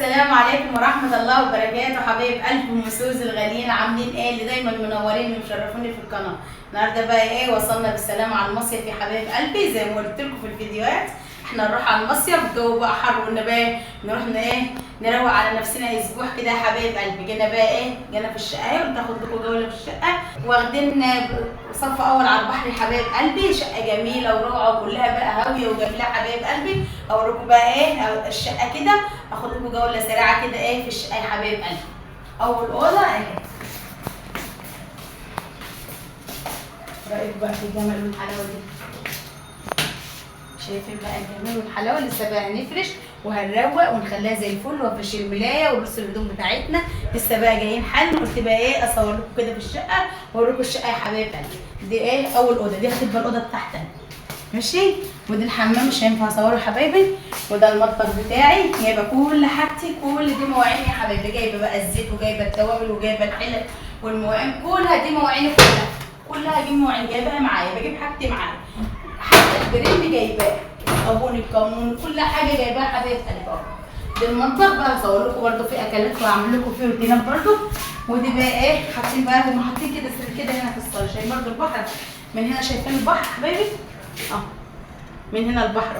السلام عليكم ورحمة الله وبركاته. حبايب قلب ام سوزي الغاليين، عاملين ايه؟ اللي دايما منورين ومشرفوني في القناة. النهارده بقى ايه، وصلنا بالسلامة على المصيف يا حبايب قلبي. زي ما قلت لكم في الفيديوهات احنا نروح على المصيف، الجو بقى حر وقلنا بقى ايه، نروح ايه نروق على نفسنا اسبوع كده يا حبايب قلبي. جينا بقى ايه، جينا في الشقة، قلت اخد لكم جولة في الشقة. واخدين صف اول على البحر يا حبايب قلبي، شقة جميلة وروعة وكلها بقى هاوية وجميلة يا حبايب قلبي. اوريكم بقى ايه الشقة كده، اخد لكم جولة سريعة كده ايه في الشقة يا حبايب قلبي. اول اوضة اهي، رأيك بقى في الجمال والحلاوة دي؟ شايفين بقى الجمال والحلاوه؟ لسه بقى هنفرش وهنروق ونخليها زي الفل، وافرش الملايه ونرص الهدوم بتاعتنا. لسه بقى جايين حل، قلت بقى ايه اصور لكم كده في الشقه واوريكم الشقه يا حبايب قلبي. دي ايه اول اوضه، دي هتبقى الاوضه بتاعتنا ماشي. ودي الحمام مش هينفع اصوره يا حبايبي. وده المطبخ بتاعي، جايبه كل حاجتي، كل دي مواعيني يا حبايبي. جايبه بقى الزيت وجايبه التوابل وجايبه الحلل والمواعين، كلها دي مواعيني كلها دي مواعين جايباها معايا، بجيب حاجتي معايا. حتى البريم جايباه، الصابون الكمون كل حاجه جايباها حبايب قلبي اهو. ده المطبخ بقى هصور لكم برده في اكلات وهعمل لكم فيه روتينات برده. ودي بقى ايه، حاطين بقى هم حاطين كده سرير كده هنا في الصاله، شايفين برده البحر من هنا، شايفين البحر حبايبي اه، من هنا البحر.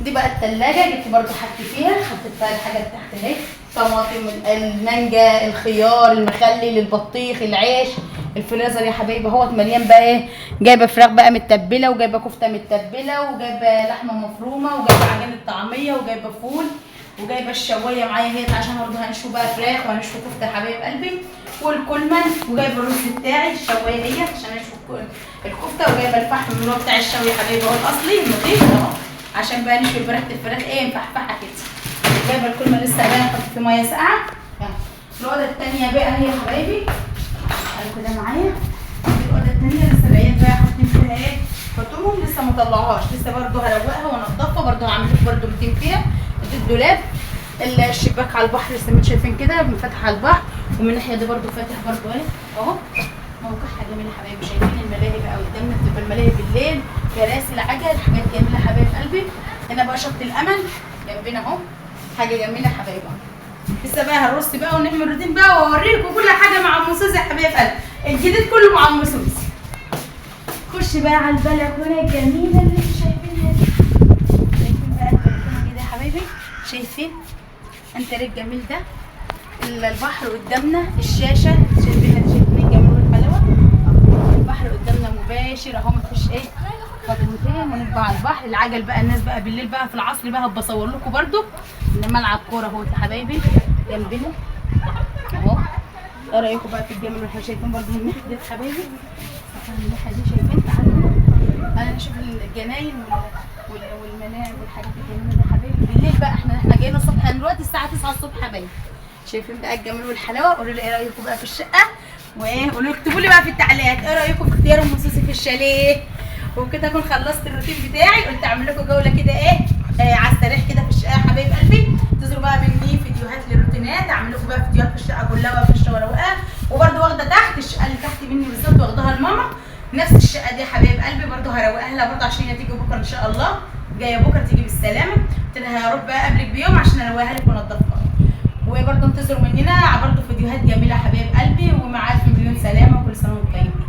دي بقى الثلاجه، جبت برده حاجتي فيها، حطيت فيها الحاجات تحت اهي، طماطم، المانجا، الخيار، المخلل، البطيخ، العيش، الفريزر يا حبايبي اهوت مليان بقى ايه، جايبه فراخ بقى متبله، وجايبه كفته متبله، وجايبه لحمه مفرومه، وجايبه عجينه طعميه، وجايبه فول، وجايبه الشوايه معايا اهيت عشان برضه هنشوي بقى فراخ وهنشوي كفته يا حبايب قلبي، والكلمن، وجايبه الرز بتاعي الشوايه ديت عشان نشوي الكفته، وجايبه الفحم اللي هو بتاع الشوي يا حبايبي اهو الاصلي النضيف اهو، عشان بقى نشوي الفراخ ايه مفحفحه كده. جايبه الكلمه لسه بقى نحط في ميه ساقعه. الاوضه الثانيه بقى هي يا حبايبي قالوا كده معايا، الاوضه الثانيه لسه باقيين بقى حاطين فيها ايه هدومهم، لسه ما طلعوهاش، لسه برده هروقها وانضفها برده، هعمل لكم برده روتين فيها. دي الدولاب، الشباك على البحر لسه ما شايفين كده فاتح على البحر، ومن الناحيه دي برده فاتح برده اهي اهو. موقعها جميل يا حبايبي، شايفين الملاهي بقى قدامنا، بتبقى الملاهي بالليل، كراسي العجل، حاجات جميله يا حبايب قلبي. هنا بقى شط الامل جنبنا اهو، حاجه جميله يا حبايبي. لسه بقى هنرص بقى ونعمل روتين بقى واوريكم كل حاجه مع ام سوزي يا حبايب قلبي، الجديد كله مع ام سوزي. خش بقى على البلكونه الجميله اللي انتوا شايفينها دي، شايفين بقى البلكونه كده يا حبايبي، شايفين الانتريه الجميل ده، البحر قدامنا، الشاشه شايفينها، شايفين الجمال والحلاوه، البحر قدامنا مباشر اهو، مفيش ايه خطوتين ونبقى على البحر. العجل بقى الناس بقى بالليل بقى في العصر بقى هبصور لكم برده ملعب كوره اهو يا حبايبي جنبنا اهو. ايه رايكم بقى في الجمال واحنا شايفين برده من الناحيه دي يا حبايبي، من الناحيه دي شايفين، تعالوا انا نشوف الجناين والملاعب والحاجات الجميله دي يا حبايبي. بالليل بقى احنا جايين الصبح، دلوقتي الساعه 9 الصبح يا حبايبي، شايفين بقى الجمال والحلاوه. قولوا لي ايه رايكم بقى في الشقه، وايه قولوا اكتبوا لي بقى في التعليقات ايه رايكم في اختيار ام سوزي في الشاليه. وبكده اكون خلصت الروتين بتاعي، قلت اعمل لكم جوله كده ايه على السريع كده في الشقه يا حبايب قلبي. انتظروا بقى مني فيديوهات للروتينات، اعمل لكم بقى فيديوهات في الشقه كلها وفي الشقه وروقها. وبرده واخده تحت الشقه اللي تحت مني بالظبط، واخداها لماما، نفس الشقه دي يا حبايب قلبي، برده هروقها لها برده عشان هي تيجي بكره ان شاء الله، جايه بكره تيجي بالسلامه. قلت لها يا رب اقابلك بيوم عشان اروقها لك وانضفها. وبرده انتظروا مننا برده فيديوهات جميله يا حبايب قلبي، ومع الف مليون سلامه وكل سنه وانتم طيبين.